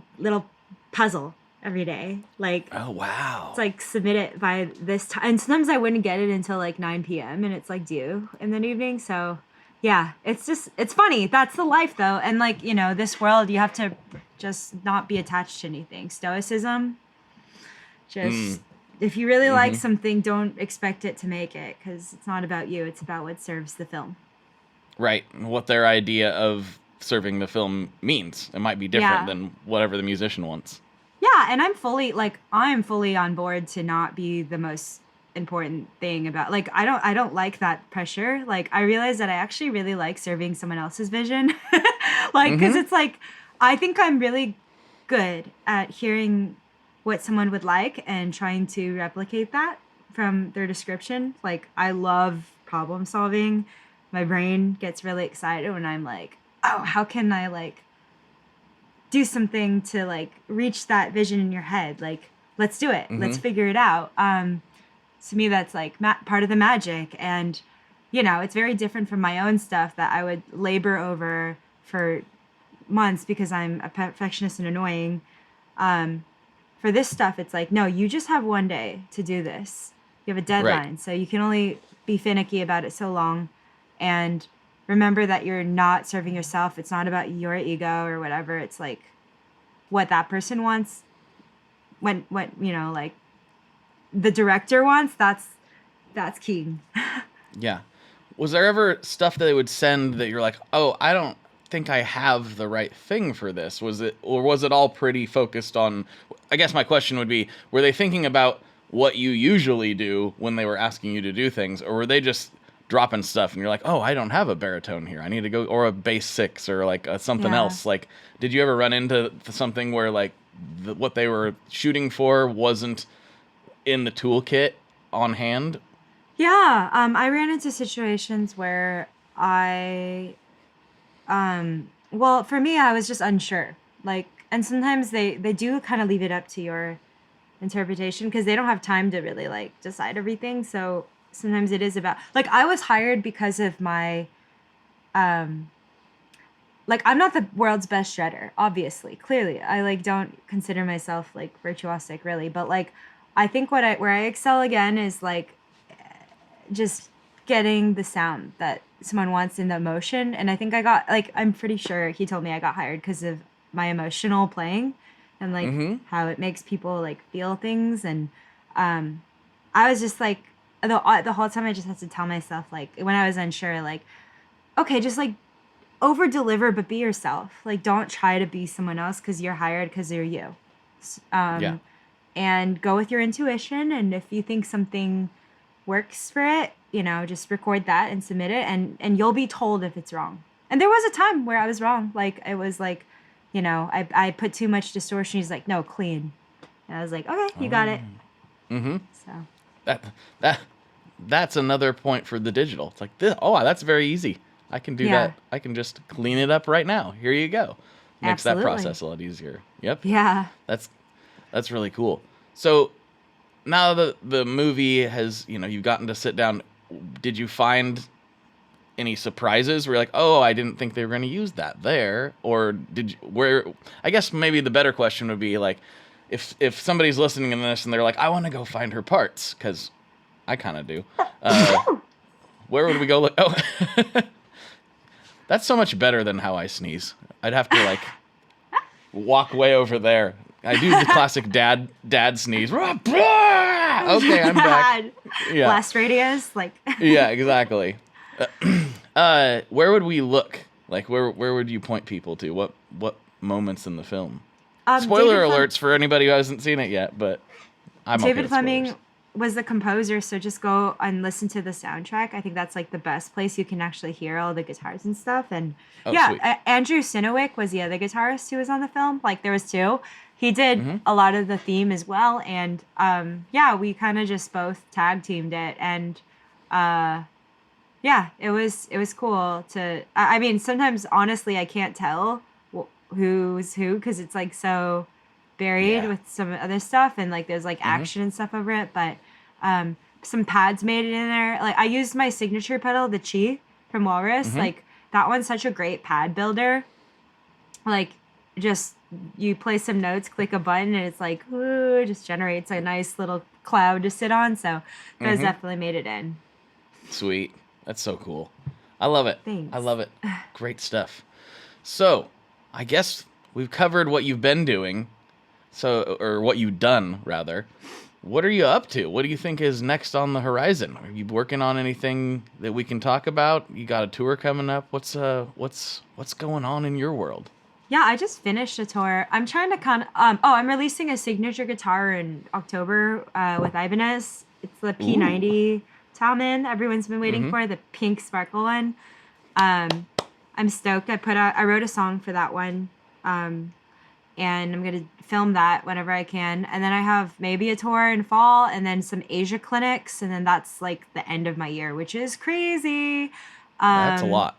puzzle. every day. Like, Oh, wow. it's like submit it by this time. And sometimes I wouldn't get it until like 9 p.m. and it's like due in the evening. So yeah, it's funny. That's the life though. And like, this world, you have to just not be attached to anything. Stoicism, just if you really like something, don't expect it to make it, because it's not about you. It's about what serves the film. Right. What their idea of serving the film means. It might be different than whatever the musician wants. Yeah, and I'm fully on board to not be the most important thing about, like, I don't like that pressure. Like, I realize that I actually really like serving someone else's vision. Like, because it's like, I think I'm really good at hearing what someone would like and trying to replicate that from their description. Like, I love problem solving. My brain gets really excited when I'm like, oh, how can I like do something to like reach that vision in your head? Like, let's do it. Let's figure it out. To me, that's like part of the magic. And, it's very different from my own stuff that I would labor over for months because I'm a perfectionist and annoying. For this stuff, it's like, no, you just have one day to do this. You have a deadline. Right. So you can only be finicky about it so long. And remember that you're not serving yourself. It's not about your ego or whatever. It's like what that person wants. What like the director wants, that's key. Yeah. Was there ever stuff that they would send that you're like, oh, I don't think I have the right thing for this? Was it all pretty focused on, I guess my question would be, were they thinking about what you usually do when they were asking you to do things, or were they just dropping stuff and you're like, oh, I don't have a baritone here, I need to go, or a bass six, or like something else? Like, did you ever run into something where like what they were shooting for wasn't in the toolkit on hand? Yeah, I ran into situations where well, for me, I was just unsure. Like, and sometimes they do kind of leave it up to your interpretation because they don't have time to really like decide everything. So sometimes it is about, like, I was hired because of my, like, I'm not the world's best shredder, obviously, clearly. I like don't consider myself like virtuosic really, but like, I think where I excel again is like just getting the sound that someone wants in the emotion. And I think I'm pretty sure he told me I got hired because of my emotional playing and like how it makes people like feel things. And I was just like, the whole time I just had to tell myself, like, when I was unsure, like, okay, just like over deliver, but be yourself. Like, don't try to be someone else because you're hired, because you're you. And go with your intuition. And if you think something works for it, just record that and submit it, and you'll be told if it's wrong. And there was a time where I was wrong. Like, it was like, I put too much distortion. He's like, no, clean. And I was like, okay, you got it. So that's another point for the digital. It's like, that's very easy. I can do that. I can just clean it up right now. Here you go. Makes that process a lot easier. Yep. Yeah. That's really cool. So now the movie has, you've gotten to sit down. Did you find any surprises where you're like, oh, I didn't think they were going to use that there? Or I guess maybe the better question would be like, if somebody's listening to this and they're like, I want to go find her parts, because I kind of do. Where would we go look? Oh, that's so much better than how I sneeze. I'd have to like walk way over there. I do the classic dad sneeze. Okay, I'm back. Yeah. Blast radios, like. Yeah, exactly. Where would we look? Like, where would you point people to? What moments in the film? Spoiler alerts for anybody who hasn't seen it yet, but I'm okay David with Fleming spoilers. Was the composer, so just go and listen to the soundtrack. I think that's like the best place you can actually hear all the guitars and stuff. And Andrew Sinowick was the other guitarist who was on the film. Like, there was two. He did a lot of the theme as well. And we kind of just both tag teamed it. And it was cool to. I mean, sometimes honestly, I can't tell who's who because it's like so buried with some other stuff, and like there's like action and stuff over it, but some pads made it in there. Like, I used my signature pedal, the Chi from Walrus. Like, that one's such a great pad builder. Like, just you play some notes, click a button, and it's like, ooh, it just generates a nice little cloud to sit on. So those definitely made it in. Sweet. That's so cool. I love it. Thanks. I love it. Great stuff. So, I guess we've covered what you've been doing. Or what you've done, rather. What are you up to? What do you think is next on the horizon? Are you working on anything that we can talk about? You got a tour coming up? What's going on in your world? Yeah, I just finished a tour. I'm trying to I'm releasing a signature guitar in October with Ibanez. It's the P90 Talman everyone's been waiting for, the pink sparkle one. I'm stoked. I wrote a song for that one. And I'm going to film that whenever I can. And then I have maybe a tour in fall and then some Asia clinics. And then that's like the end of my year, which is crazy. That's a lot.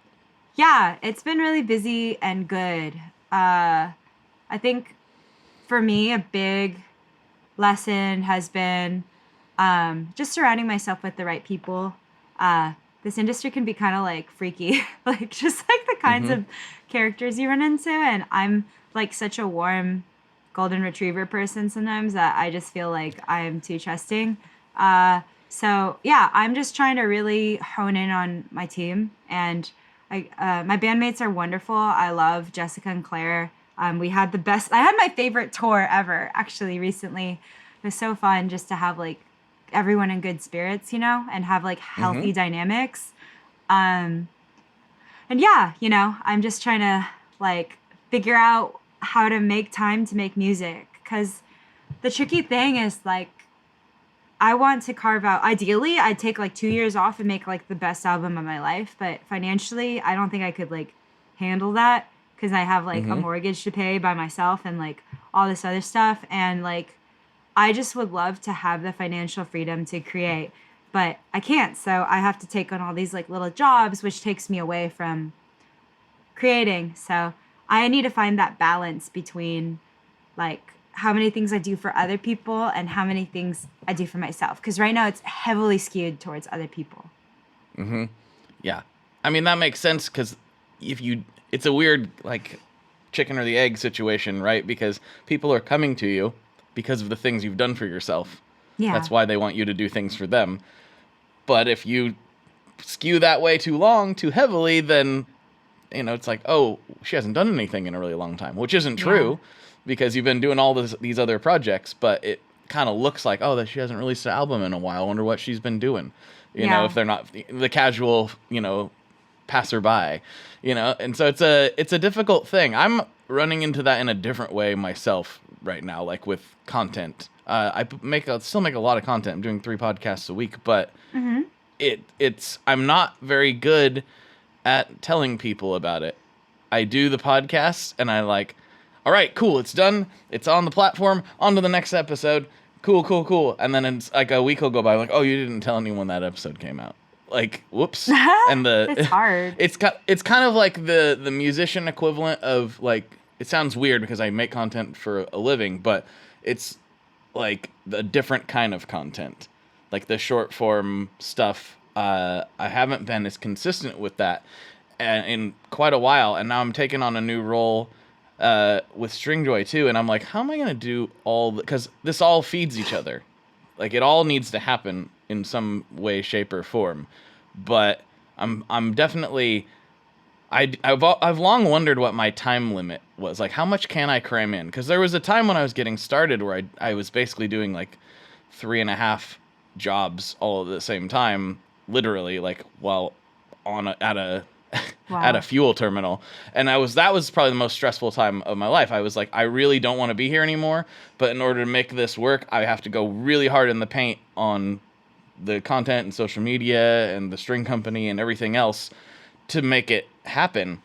Yeah, it's been really busy and good. I think for me, a big lesson has been just surrounding myself with the right people. This industry can be kind of like freaky, like just like the kinds of characters you run into. And I'm like such a warm golden retriever person sometimes that I just feel like I'm too trusting. So yeah, I'm just trying to really hone in on my team, and my bandmates are wonderful. I love Jessica and Claire. I had my favorite tour ever actually recently. It was so fun just to have like everyone in good spirits, you know, and have like healthy dynamics. And yeah, you know, I'm just trying to like figure out how to make time to make music, because the tricky thing is like I want to carve out, ideally I'd take like 2 years off and make like the best album of my life, but financially I don't think I could like handle that, because I have like a mortgage to pay by myself and like all this other stuff, and like I just would love to have the financial freedom to create, but I can't. So I have to take on all these like little jobs, which takes me away from creating. So I need to find that balance between like how many things I do for other people and how many things I do for myself. Because right now it's heavily skewed towards other people. Yeah. I mean, that makes sense, because it's a weird like chicken or the egg situation, right? Because people are coming to you because of the things you've done for yourself. Yeah. That's why they want you to do things for them. But if you skew that way too heavily, then, you know, it's like, oh, she hasn't done anything in a really long time, which isn't true, because you've been doing all these other projects, but it kind of looks like, oh, that she hasn't released an album in a while. I wonder what she's been doing. You know, if they're not the casual, you know, passerby, you know. And so it's a difficult thing. I'm running into that in a different way myself right now, like with content. I still make a lot of content. I'm doing 3 podcasts a week, but I'm not very good at telling people about it. I do the podcasts and I like, all right, cool, it's done. It's on the platform. On to the next episode. Cool. And then it's like a week will go by. I'm like, oh, you didn't tell anyone that episode came out. Like, whoops. And it's hard. It's kind of like the musician equivalent of like, it sounds weird because I make content for a living, but it's like the different kind of content, like the short form stuff. I haven't been as consistent with that in quite a while, and now I'm taking on a new role with Stringjoy too, and I'm like, how am I going to do because this all feeds each other. Like, it all needs to happen in some way, shape, or form. But I'm definitely... I've long wondered what my time limit was. Like, how much can I cram in? Because there was a time when I was getting started where I was basically doing like 3.5 jobs all at the same time, literally, like while at a fuel terminal. And that was probably the most stressful time of my life. I was like, I really don't want to be here anymore, but in order to make this work, I have to go really hard in the paint on the content and social media and the string company and everything else to make it happen.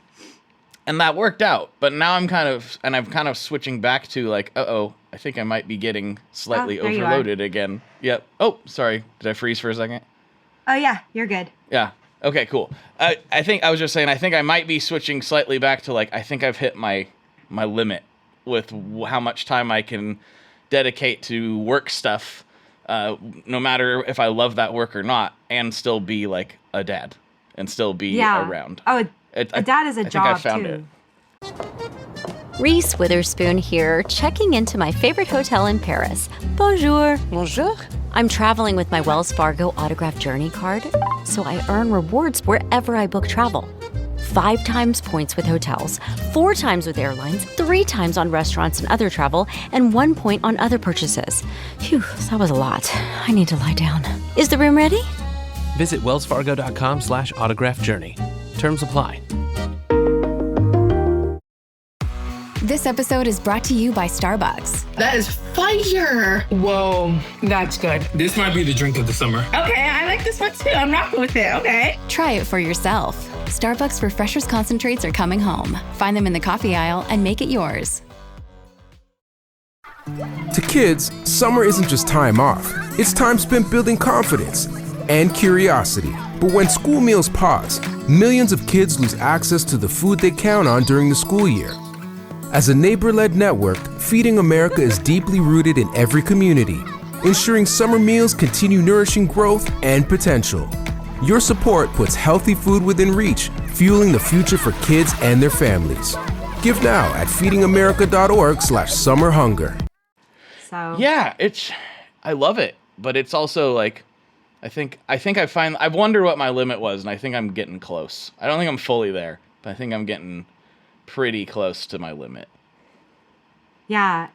And that worked out. But now I'm kind of switching back to like, I think I might be getting slightly overloaded again. Yep. Oh, sorry. Did I freeze for a second? Oh yeah, you're good. Yeah. Okay, cool. I think I was just saying, I think I might be switching slightly back to like, I think I've hit my limit with how much time I can dedicate to work stuff, no matter if I love that work or not, and still be like a dad and still be around. Oh, a dad is a job I think I found too. it. Reese Witherspoon here, checking into my favorite hotel in Paris. Bonjour. Bonjour. I'm traveling with my Wells Fargo Autograph Journey card, so I earn rewards wherever I book travel. 5 times points with hotels, 4 times with airlines, 3 times on restaurants and other travel, and 1 point on other purchases. Phew, that was a lot. I need to lie down. Is the room ready? Visit wellsfargo.com/autograph journey. Terms apply. This episode is brought to you by Starbucks. That is fire. Whoa, that's good. This might be the drink of the summer. Okay, I like this one too. I'm rocking with it. Okay. Try it for yourself. Starbucks Refreshers Concentrates are coming home. Find them in the coffee aisle and make it yours. To kids, summer isn't just time off. It's time spent building confidence and curiosity. But when school meals pause, millions of kids lose access to the food they count on during the school year. As a neighbor-led network, Feeding America is deeply rooted in every community, ensuring summer meals continue nourishing growth and potential. Your support puts healthy food within reach, fueling the future for kids and their families. Give now at feedingamerica.org/summerhunger. So Yeah, I love it, but it's also like, I wonder what my limit was, and I think I'm getting close. I don't think I'm fully there, but I think I'm getting pretty close to my limit. yeah,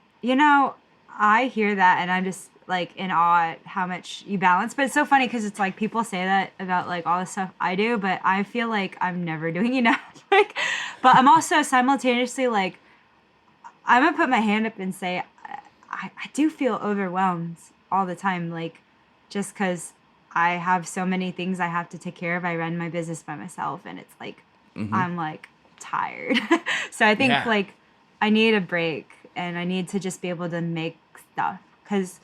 I hear that and I'm just like in awe at how much you balance. But it's so funny because it's like people say that about like all the stuff I do, but I feel like I'm never doing enough. But I'm also simultaneously like, I'm gonna put my hand up and say I do feel overwhelmed all the time, like just because I have so many things I have to take care of. I run my business by myself, and it's like I'm like tired. So I think like I need a break, and I need to just be able to make stuff. Because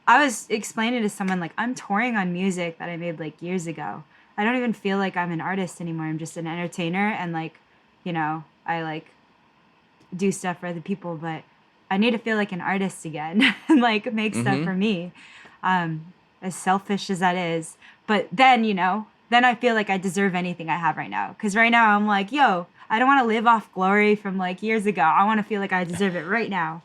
I was explaining to someone, like, I'm touring on music that I made like years ago. I don't even feel like I'm an artist anymore. I'm just an entertainer, and like, I like do stuff for other people, but I need to feel like an artist again and like make stuff for me. As selfish as that is. But then, then I feel like I deserve anything I have right now. Because right now I'm like, yo, I don't want to live off glory from like years ago. I want to feel like I deserve it right now.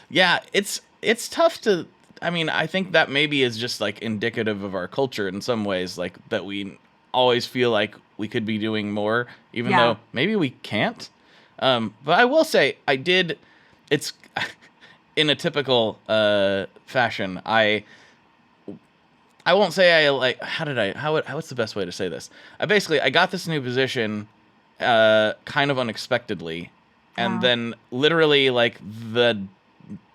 Yeah, it's tough to, I think that maybe is just like indicative of our culture in some ways, like that we always feel like we could be doing more, even though maybe we can't. But I will say it's in a typical fashion. I won't say I like, what's the best way to say this? I got this new position kind of unexpectedly. And then literally like the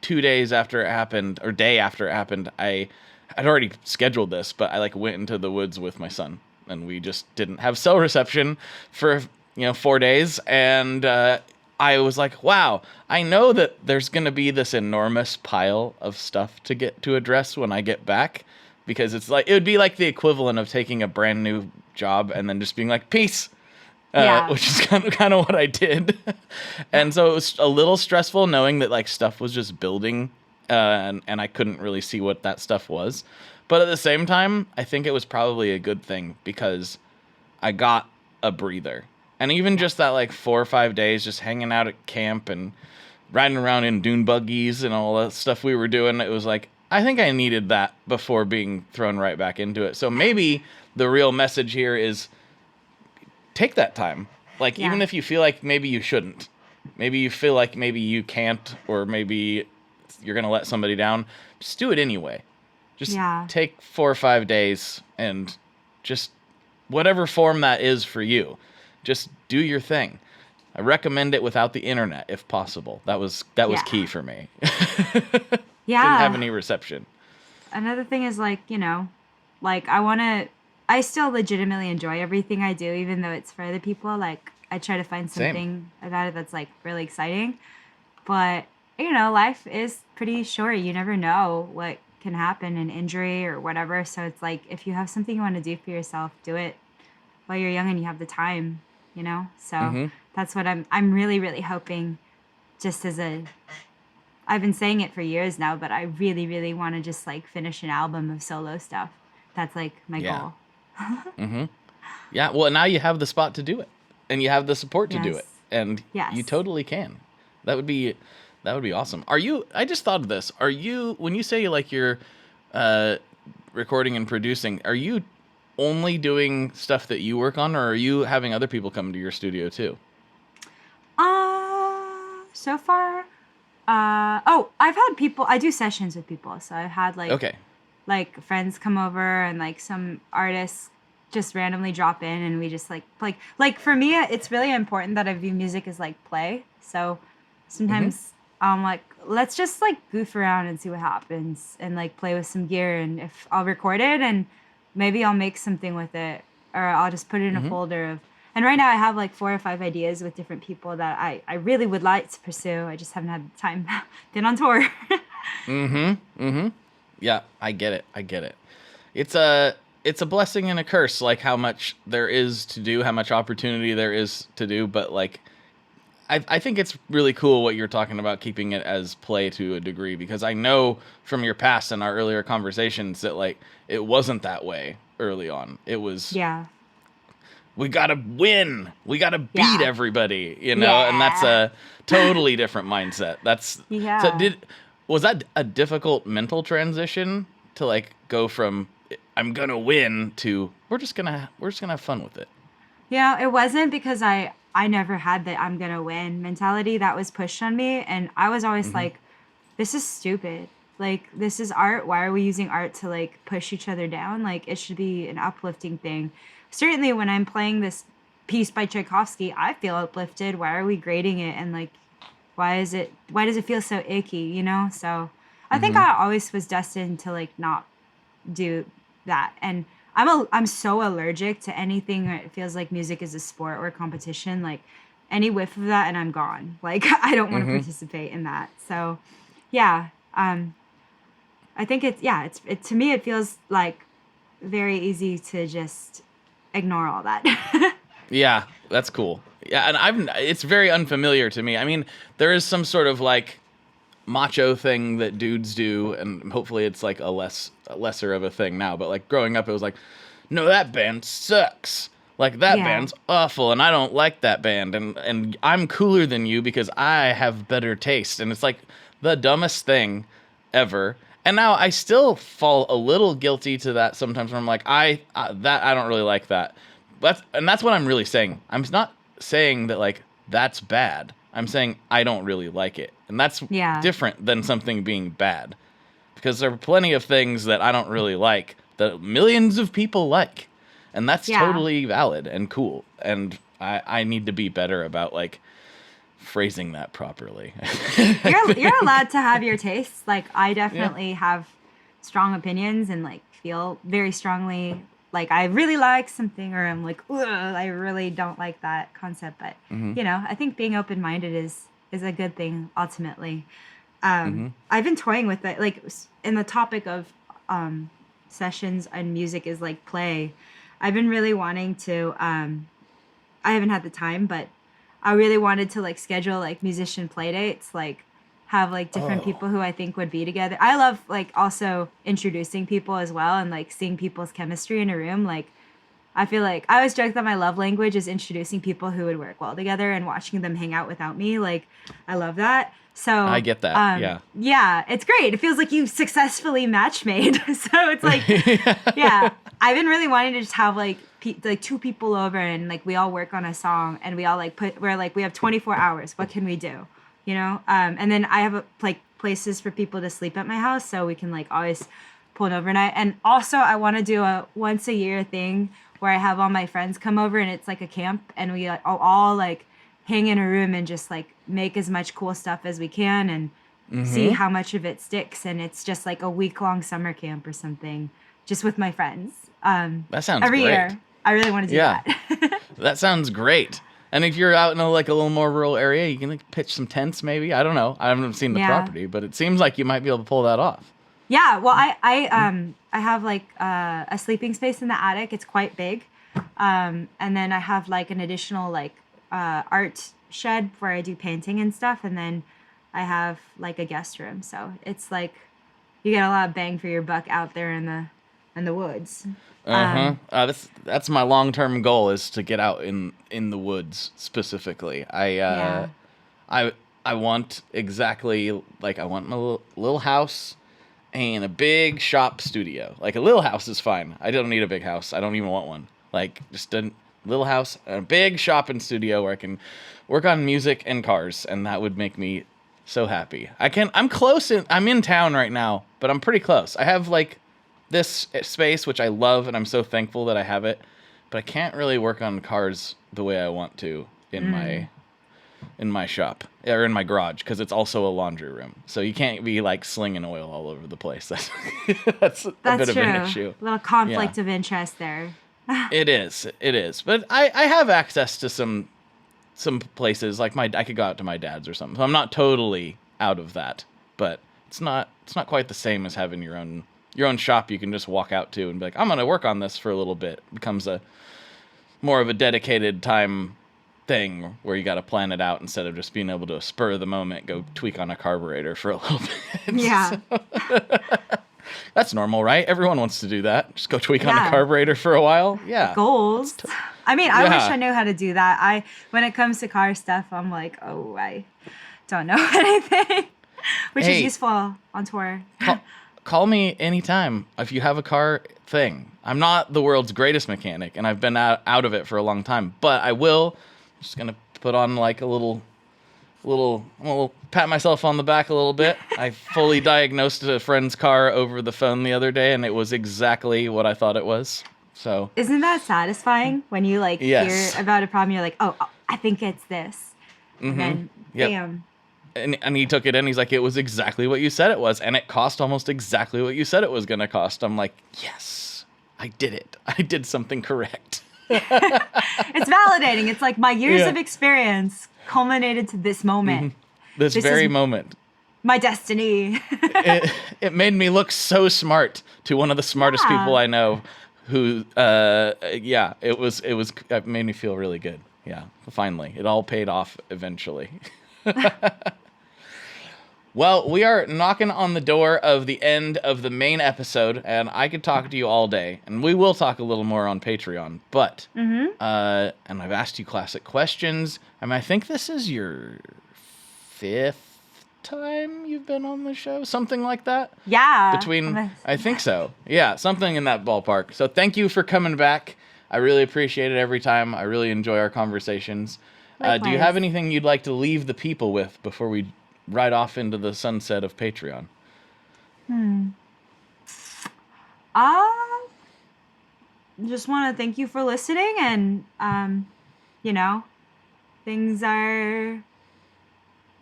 2 days after it happened, or day after it happened, I had already scheduled this, but I like went into the woods with my son, and we just didn't have cell reception for 4 days. And I was like, wow, I know that there's going to be this enormous pile of stuff to address when I get back, because it would be like the equivalent of taking a brand new job and then just being like, peace. Which is kind of what I did. And so it was a little stressful knowing that like stuff was just building, and I couldn't really see what that stuff was. But at the same time, I think it was probably a good thing, because I got a breather. And even just that like 4 or 5 days just hanging out at camp and riding around in dune buggies and all that stuff we were doing, it was like, I think I needed that before being thrown right back into it. So maybe the real message here is take that time. Like, even if you feel like maybe you shouldn't, maybe you feel like maybe you can't, or maybe you're going to let somebody down, just do it anyway. Just take 4 or 5 days, and just whatever form that is for you, just do your thing. I recommend it without the internet if possible. That was key for me. Didn't have any reception. Another thing is like, like I still legitimately enjoy everything I do, even though it's for other people. Like, I try to find something about it that's like really exciting. But, life is pretty short. You never know what can happen, an injury or whatever. So it's like, if you have something you want to do for yourself, do it while you're young and you have the time, So that's what I'm really, really hoping, just I've been saying it for years now, but I really, really want to just like finish an album of solo stuff. That's like my goal. Yeah, well, now you have the spot to do it, and you have the support to do it. and you totally can. That would be awesome. I just thought of this. When you say like you're recording and producing, are you only doing stuff that you work on, or are you having other people come to your studio too? So far, I've had people. I do sessions with people, so I've had like friends come over and like some artists just randomly drop in, and we just like for me, it's really important that I view music as like play. So sometimes I'm like, let's just like goof around and see what happens, and like play with some gear, and if I'll record it and maybe I'll make something with it, or I'll just put it in a folder of. And right now I have like 4 or 5 ideas with different people that I really would like to pursue. I just haven't had the time. Been on tour. Yeah, I get it. It's a blessing and a curse, like how much there is to do, how much opportunity there is to do. But like, I think it's really cool what you're talking about, keeping it as play to a degree, because I know from your past and our earlier conversations that like it wasn't that way early on. It was we gotta win, we gotta beat everybody, you know, and that's a totally different mindset. So was that a difficult mental transition to like go from I'm gonna win to we're just gonna have fun with it? Yeah, it wasn't, because I never had the I'm gonna win mentality that was pushed on me, and I was always like, this is stupid. Like, this is art. Why are we using art to like push each other down? Like, it should be an uplifting thing. Certainly when I'm playing this piece by Tchaikovsky, I feel uplifted. Why are we grading it? And like, why does it feel so icky, you know? So I think I always was destined to like not do that. And I'm so allergic to anything that feels like music is a sport or a competition. Like any whiff of that and I'm gone. Like I don't want to participate in that. So yeah, I think it's to me it feels like very easy to just ignore all that. Yeah, that's cool. Yeah, and it's very unfamiliar to me. I mean, there is some sort of like macho thing that dudes do, and hopefully it's like a lesser of a thing now, but like growing up it was like, no, that band sucks. Like that band's awful and I don't like that band, and I'm cooler than you because I have better taste. And it's like the dumbest thing ever. And now I still fall a little guilty to that sometimes when I'm like, I don't really like that. That's what I'm really saying. I'm not saying that like that's bad. I'm saying I don't really like it. And that's different than something being bad. Because there are plenty of things that I don't really like that millions of people like. And that's totally valid and cool. And I need to be better about like phrasing that properly. You're allowed to have your tastes. Like I definitely have strong opinions and like feel very strongly like I really like something, or I'm like, ugh, I really don't like that concept. But you know, I think being open-minded is a good thing ultimately. I've been toying with it, like in the topic of sessions and music is like play. I've been really wanting to I haven't had the time, but I really wanted to like schedule like musician play dates, like have like different people who I think would be together. I love like also introducing people as well, and like seeing people's chemistry in a room. Like I feel like I always joke that my love language is introducing people who would work well together and watching them hang out without me. Like I love that. So I get that. Yeah, it's great. It feels like you successfully match made. So it's like, I've been really wanting to just have like like 2 people over and like we all work on a song and we all like we have 24 hours. What can we do? You know? And then I have like places for people to sleep at my house, so we can like always pull an overnight. And also I want to do a once a year thing where I have all my friends come over and it's like a camp, and we all like hang in a room and just like make as much cool stuff as we can and see how much of it sticks. And it's just like a week-long summer camp or something, just with my friends. That sounds every great. Year. I really want to do that. That sounds great. And if you're out in a little more rural area, you can like pitch some tents maybe. I don't know. I haven't seen the property, but it seems like you might be able to pull that off. Yeah. Well, I have like a sleeping space in the attic. It's quite big. And then I have like an additional like art shed where I do painting and stuff. And then I have like a guest room. So it's like you get a lot of bang for your buck out there in the in the woods. That's my long-term goal, is to get out in the woods specifically. I want exactly, like, I want my little house and a big shop studio. Like, a little house is fine. I don't need a big house. I don't even want one. Like, just a little house and a big shopping studio where I can work on music and cars, and that would make me so happy. I'm close. I'm in town right now, but I'm pretty close. I have, like, this space, which I love, and I'm so thankful that I have it, but I can't really work on cars the way I want to in my shop or in my garage, because it's also a laundry room. So you can't be, like, slinging oil all over the place. That's a bit of an issue. A little conflict of interest there. It is. But I have access to some places, like I could go out to my dad's or something. So I'm not totally out of that, but it's not quite the same as having your own shop you can just walk out to and be like, I'm going to work on this for a little bit. It becomes a more of a dedicated time thing where you got to plan it out instead of just being able to spur of the moment go tweak on a carburetor for a little bit. Yeah. That's normal, right? Everyone wants to do that. Just go tweak on a carburetor for a while. Yeah. Goals. I mean, I wish I knew how to do that. When it comes to car stuff, I'm like, I don't know anything, which is useful on tour. Call me anytime if you have a car thing. I'm not the world's greatest mechanic, and I've been out of it for a long time, but I will. I'm just going to put on, like, a little pat myself on the back a little bit. I fully diagnosed a friend's car over the phone the other day, and it was exactly what I thought it was. So isn't that satisfying when you, like, hear about a problem? You're like, oh, I think it's this. And then, bam. And he took it in. He's like, it was exactly what you said it was. And it cost almost exactly what you said it was going to cost. I'm like, yes, I did it. I did something correct. It's validating. It's like my years of experience culminated to this moment. This very moment. My destiny. It made me look so smart to one of the smartest people I know who, it made me feel really good. Yeah, finally. It all paid off eventually. Well, we are knocking on the door of the end of the main episode, and I could talk to you all day, and we will talk a little more on Patreon, but, and I've asked you classic questions. I mean, I think this is your 5th time you've been on the show, something like that? Yeah. I think so. Yeah, something in that ballpark. So thank you for coming back. I really appreciate it every time. I really enjoy our conversations. Do you have anything you'd like to leave the people with before we ride off into the sunset of Patreon? Just want to thank you for listening, and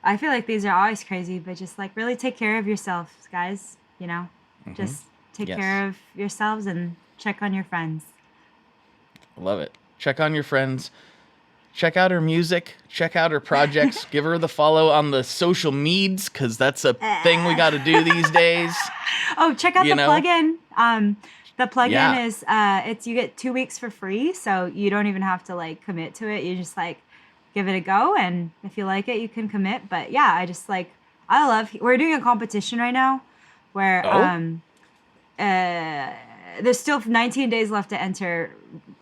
I feel like these are always crazy, but just, like, really take care of yourselves, guys. Just take care of yourselves and check on your friends. Love it. Check on your friends. Check out her music. Check out her projects. Give her the follow on the social meds, because that's a thing we got to do these days. Oh, check out the plugin. The plugin is you get 2 weeks for free, so you don't even have to, like, commit to it. You just, like, give it a go, and if you like it, you can commit. But yeah, we're doing a competition right now where there's still 19 days left to enter,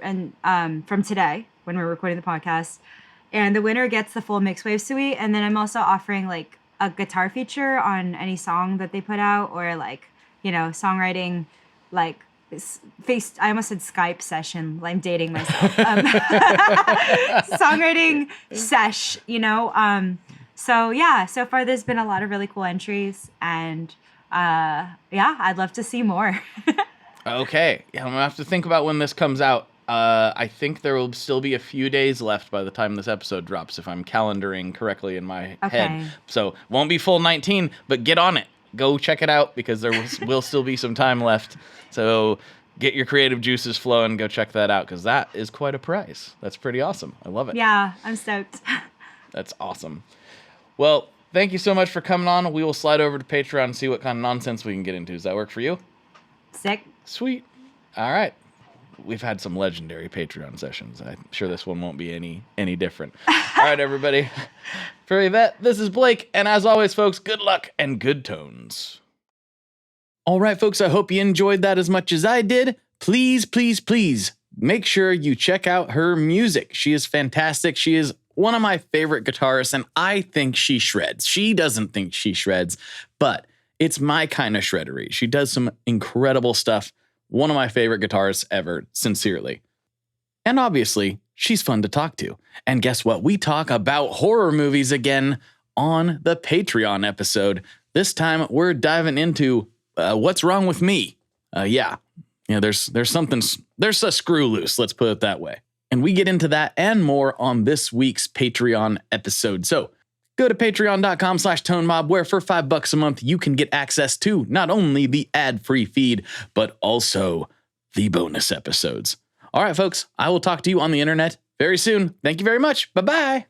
and from today, when we're recording the podcast, and the winner gets the full Mixwave suite. And then I'm also offering, like, a guitar feature on any song that they put out, or, like, songwriting, like, I almost said Skype session. I'm dating myself. Songwriting sesh, so far there's been a lot of really cool entries, and I'd love to see more. Okay. Yeah, I'm gonna have to think about when this comes out. I think there will still be a few days left by the time this episode drops, if I'm calendaring correctly in my head. So won't be full 19, but get on it. Go check it out, because there will still be some time left. So get your creative juices flowing. Go check that out, because that is quite a prize. That's pretty awesome. I love it. Yeah, I'm stoked. That's awesome. Well, thank you so much for coming on. We will slide over to Patreon and see what kind of nonsense we can get into. Does that work for you? Sick. Sweet. All right. We've had some legendary Patreon sessions. I'm sure this one won't be any different. All right, everybody. For Yvette, this is Blake. And as always, folks, good luck and good tones. All right, folks, I hope you enjoyed that as much as I did. Please, please, please make sure you check out her music. She is fantastic. She is one of my favorite guitarists, and I think she shreds. She doesn't think she shreds, but it's my kind of shreddery. She does some incredible stuff. One of my favorite guitarists ever, sincerely. And obviously, she's fun to talk to. And guess what? We talk about horror movies again on the Patreon episode. This time, we're diving into what's wrong with me. There's a screw loose, let's put it that way. And we get into that and more on this week's Patreon episode. So go to patreon.com/tonemob, where for $5 a month, you can get access to not only the ad-free feed, but also the bonus episodes. All right, folks, I will talk to you on the internet very soon. Thank you very much. Bye-bye.